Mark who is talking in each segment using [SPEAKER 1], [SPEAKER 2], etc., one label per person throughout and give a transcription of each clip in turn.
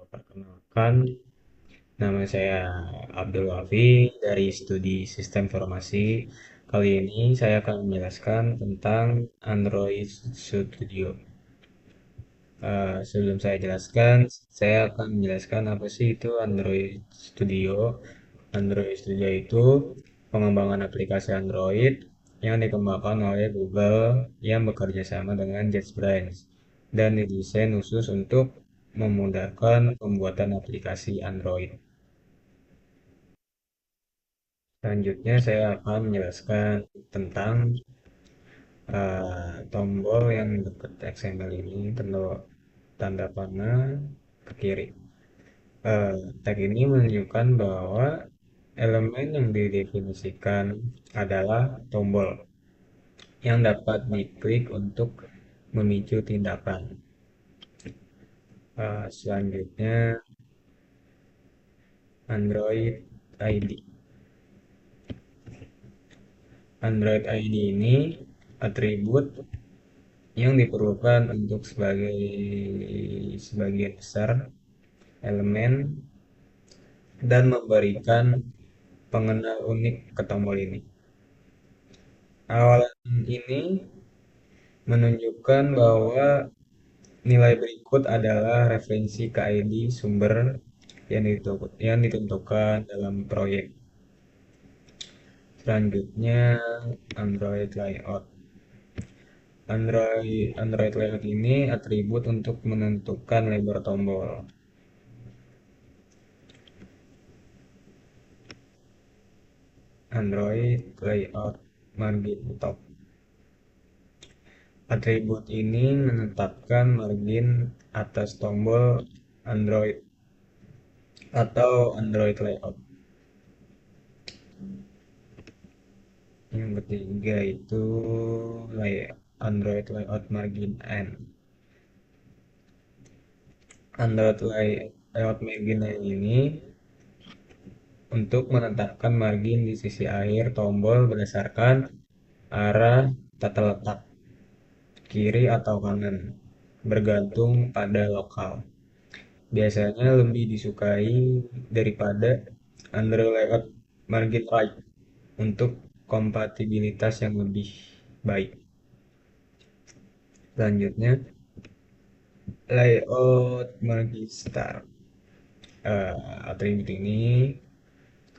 [SPEAKER 1] Perkenalkan, nama saya Abdul Wafi dari Studi Sistem Informasi. Kali ini saya akan menjelaskan tentang Android Studio. Sebelum saya jelaskan, saya akan menjelaskan apa sih itu Android Studio. Android Studio itu pengembangan aplikasi Android yang dikembangkan oleh Google yang bekerja sama dengan JetBrains dan didesain khusus untuk memudahkan pembuatan aplikasi Android. Selanjutnya saya akan menjelaskan tentang tombol yang dekat XML ini, tanda panah ke kiri. Tag ini menunjukkan bahwa elemen yang didefinisikan adalah tombol yang dapat diklik untuk memicu tindakan. Selanjutnya Android ID. Android ID ini atribut yang diperlukan untuk sebagian besar elemen dan memberikan pengenal unik ke tombol ini. Awalan ini menunjukkan bahwa nilai berikut adalah referensi ke ID sumber yang ditentukan dalam proyek. Selanjutnya, Android Layout. Android Layout ini atribut untuk menentukan lebar tombol. Android Layout Margin Top. Atribut ini menetapkan margin atas tombol Android atau Android Layout. Yang ketiga itu Android Layout Margin N. Android Layout Margin N ini untuk menetapkan margin di sisi akhir tombol berdasarkan arah tata letak kiri atau kanan, bergantung pada lokal. Biasanya lebih disukai daripada Android Layout Margin Right untuk kompatibilitas yang lebih baik. Selanjutnya, Layout Margin Star. Atribut ini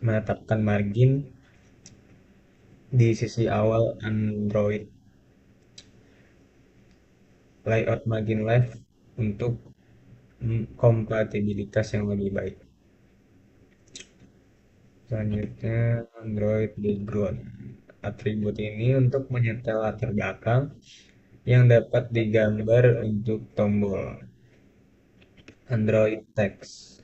[SPEAKER 1] menetapkan margin di sisi awal Android Layout Margin Left untuk kompatibilitas yang lebih baik. Selanjutnya Android Background. Atribut ini untuk menyetel latar belakang yang dapat digambar untuk tombol. Android Text.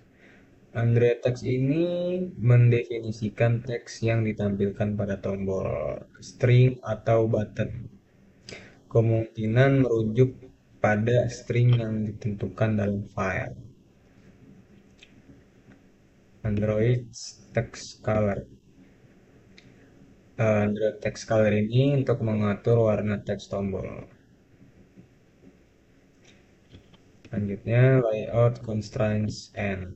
[SPEAKER 1] Android Text ini mendefinisikan teks yang ditampilkan pada tombol, string atau button. Kemungkinan merujuk pada string yang ditentukan dalam file. Android Text Color. Android Text Color ini untuk mengatur warna teks tombol. Selanjutnya Layout Constraints N.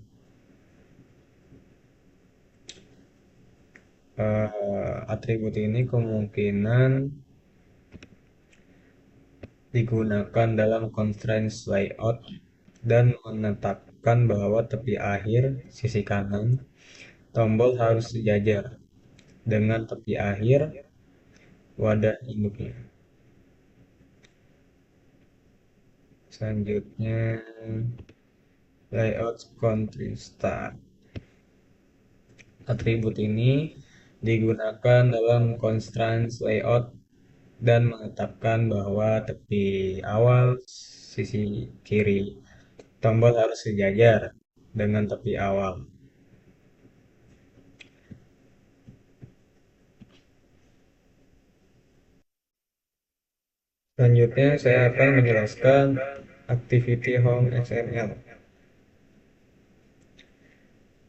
[SPEAKER 1] Atribut ini kemungkinan digunakan dalam constraints layout dan menetapkan bahwa tepi akhir sisi kanan tombol harus sejajar dengan tepi akhir wadah induknya. Selanjutnya Layout Contrast. Atribut ini digunakan dalam constraints layout dan menetapkan bahwa tepi awal sisi kiri tombol harus sejajar dengan tepi awal. Selanjutnya saya akan menjelaskan Activity Home XML.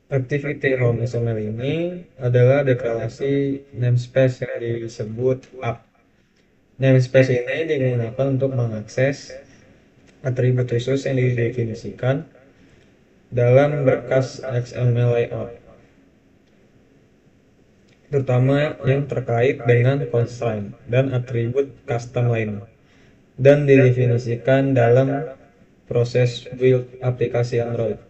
[SPEAKER 1] Activity Home XML ini adalah deklarasi namespace yang disebut app. Namespace ini digunakan untuk mengakses atribut khusus yang didefinisikan dalam berkas XML layout, terutama yang terkait dengan constraint dan atribut custom lainnya, dan didefinisikan dalam proses build aplikasi Android.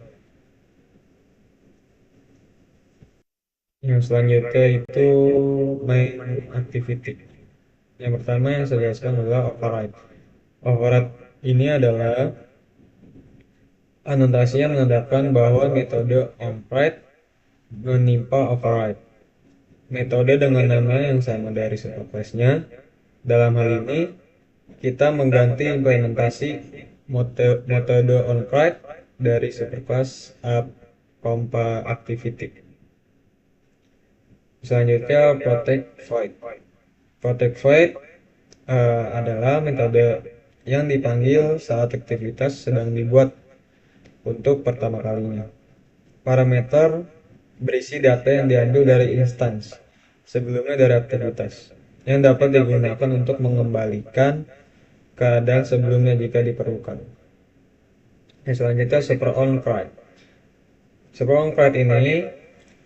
[SPEAKER 1] Yang selanjutnya itu main activity. Yang pertama yang saya jelaskan adalah override. Override ini adalah anotasi yang menandakan bahwa metode onWrite menimpa override. Metode dengan nama yang sama dari superclass-nya. Dalam hal ini, kita mengganti implementasi metode onWrite dari superclass compa activity. Selanjutnya, protect void. Protect void adalah metode yang dipanggil saat aktivitas sedang dibuat untuk pertama kalinya. Parameter berisi data yang diambil dari instance sebelumnya dari aktivitas yang dapat digunakan untuk mengembalikan keadaan sebelumnya jika diperlukan. Yang selanjutnya super on write. Super on write ini,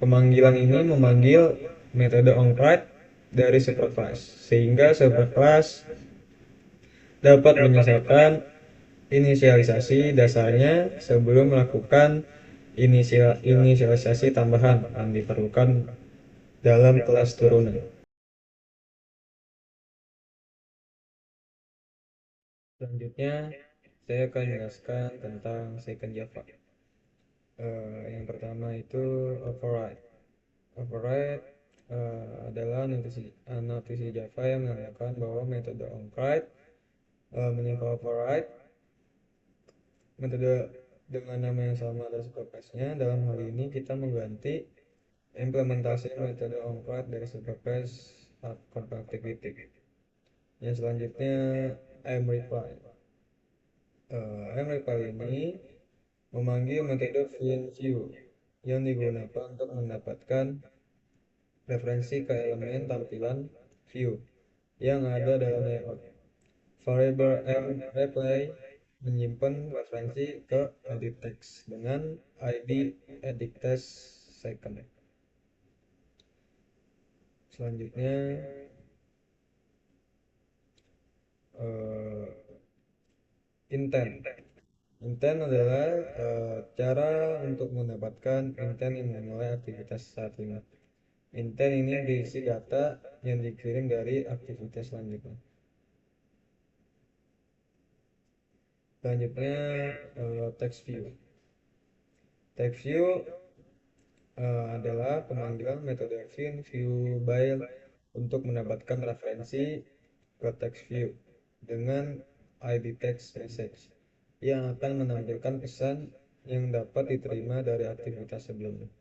[SPEAKER 1] pemanggilan ini memanggil metode on write dari superclass sehingga superclass dapat menyelesaikan inisialisasi dasarnya sebelum melakukan inisialisasi tambahan yang diperlukan dalam kelas turunan. Selanjutnya, saya akan menjelaskan tentang second Java. Yang pertama itu override. Override adalah notisi Java yang menandakan bahwa metode onWrite menimpa override. Metode dengan nama yang sama dari superclass-nya. Dalam hal ini kita mengganti implementasi metode onWrite dari superclass activity. Yang selanjutnya mReply. mReply ini memanggil metode find_view yang digunakan untuk mendapatkan referensi ke elemen tampilan view yang ada dalam layout. Variable mReply menyimpan referensi ke edit text dengan ID edit text second. Selanjutnya uh, intent. Intent adalah cara untuk mendapatkan intent yang memulai aktivitas saat ini. Intent ini berisi data yang dikirim dari aktivitas selanjutnya. Selanjutnya text view. Text view adalah pemanggilan metode find view by untuk mendapatkan referensi ke text view dengan ID text message yang akan menampilkan pesan yang dapat diterima dari aktivitas sebelumnya.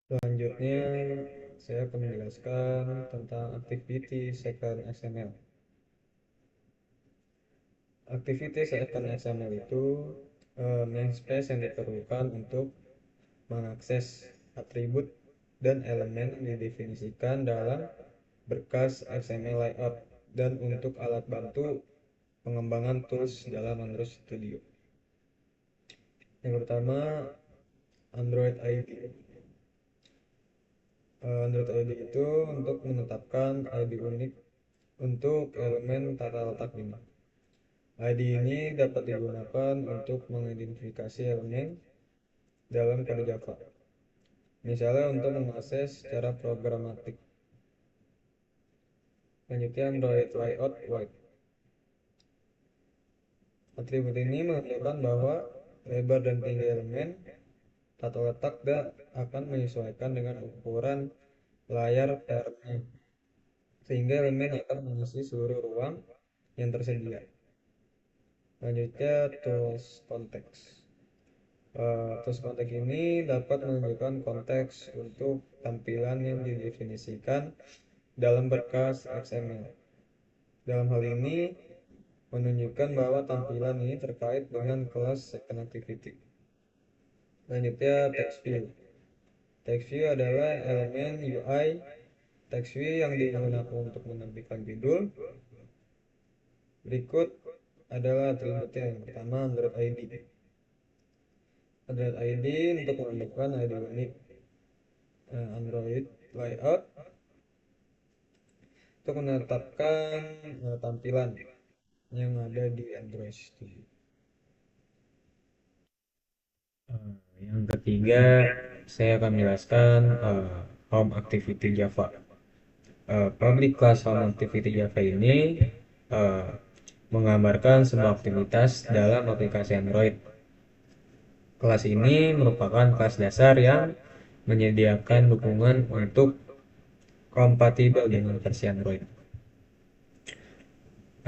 [SPEAKER 1] Selanjutnya, saya akan menjelaskan tentang activity second XML. Activity second XML itu namespace yang diperlukan untuk mengakses atribut dan elemen yang didefinisikan dalam berkas XML layout dan untuk alat bantu pengembangan tools dalam Android Studio. Yang pertama, Android ID. Android ID itu untuk menetapkan ID unik untuk elemen tata letak ini. ID ini dapat digunakan untuk mengidentifikasi elemen dalam kode Java. Misalnya untuk mengakses secara programatik. Selanjutnya Android Layout White. Atribut ini menunjukkan bahwa lebar dan tinggi elemen tata letak akan menyesuaikan dengan ukuran layar parentnya, sehingga elemen akan mengisi seluruh ruang yang tersedia. Selanjutnya tools context. Tools context ini dapat menunjukkan konteks untuk tampilan yang didefinisikan dalam berkas XML. Dalam hal ini menunjukkan bahwa tampilan ini terkait dengan kelas second activity. Selanjutnya text view. Text view adalah elemen UI text view yang digunakan untuk menampilkan judul. Berikut adalah atributnya. Yang pertama Android ID. Android ID untuk menentukan ID unik Android layout untuk menetapkan tampilan yang ada di Android Studio. Yang ketiga, saya akan menjelaskan Home Activity Java. Public Class Home Activity Java ini uh, menggambarkan semua aktivitas dalam aplikasi Android. Kelas ini merupakan kelas dasar yang menyediakan dukungan untuk kompatibel dengan versi Android.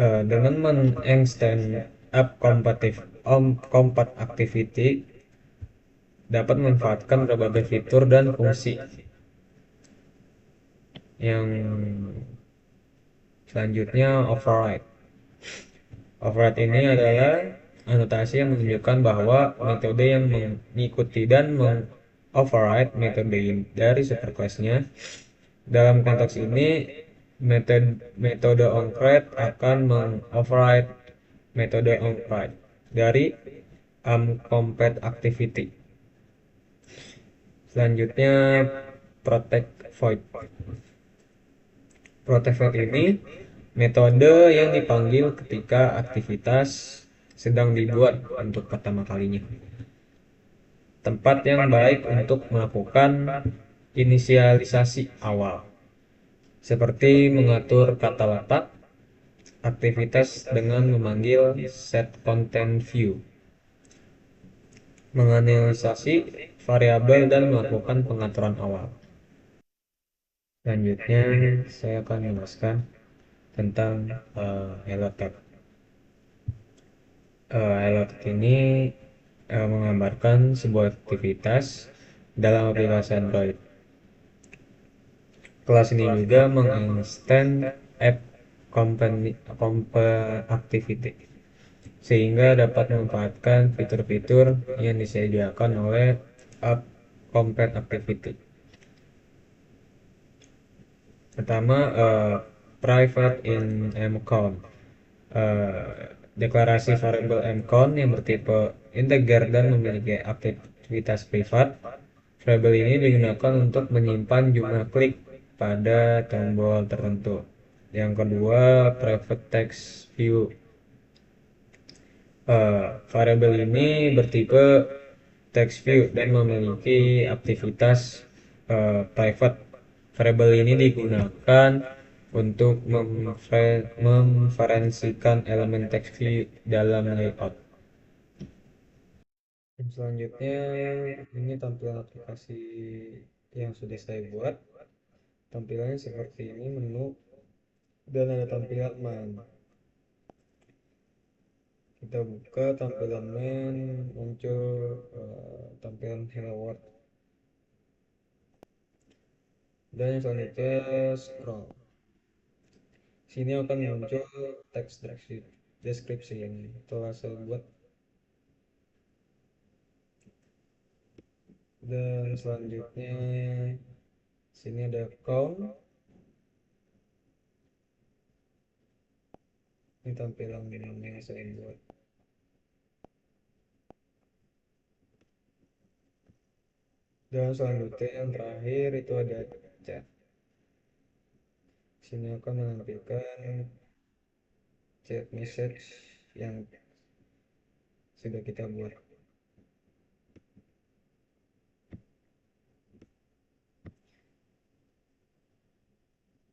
[SPEAKER 1] Dengan meng-extend app compat activity dapat memanfaatkan berbagai fitur dan fungsi yang selanjutnya override. Override ini adalah anotasi yang menunjukkan bahwa metode yang mengikuti dan meng-override metode dari superclass-nya. Dalam konteks ini, metode onCreate akan meng-override metode onCreate dari compat activity. Selanjutnya, protect void. Protect void ini metode yang dipanggil ketika aktivitas sedang dibuat untuk pertama kalinya. Tempat yang baik untuk melakukan inisialisasi awal, seperti mengatur kata letak aktivitas dengan memanggil setContentView, menganalisasi variabel dan melakukan pengaturan awal. Selanjutnya, saya akan menjelaskan tentang Hello Tab. Hello Tab ini menggambarkan sebuah aktivitas dalam aplikasi Android. Kelas ini juga meng-extend app activity sehingga dapat memanfaatkan fitur-fitur yang disediakan oleh app compat activity. Pertama, private in mcount. Deklarasi variabel mcount yang bertipe integer dan memiliki aktivitas privat. Variabel ini digunakan untuk menyimpan jumlah klik pada tombol tertentu. Yang kedua, private text view. Variabel ini bertipe text view dan memiliki aktivitas private. Variabel ini digunakan untuk memferensikan elemen text view dalam layout. Dan selanjutnya, ini tampilan aplikasi yang sudah saya buat. Tampilannya seperti ini, menu dan ada tampilan main. Kita buka tampilan main, muncul tampilan hello world. Dan yang selanjutnya scroll. Sini akan muncul teks deskripsi yang telah saya buat. Dan selanjutnya sini ada count. Ini tampilan yang saya buat. Dan selanjutnya yang terakhir itu ada chat. Sini akan menampilkan chat message yang sudah kita buat.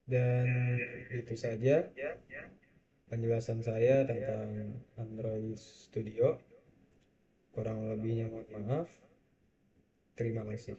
[SPEAKER 1] Dan itu saja penjelasan saya tentang Android Studio. Kurang lebihnya mohon maaf. Terima kasih.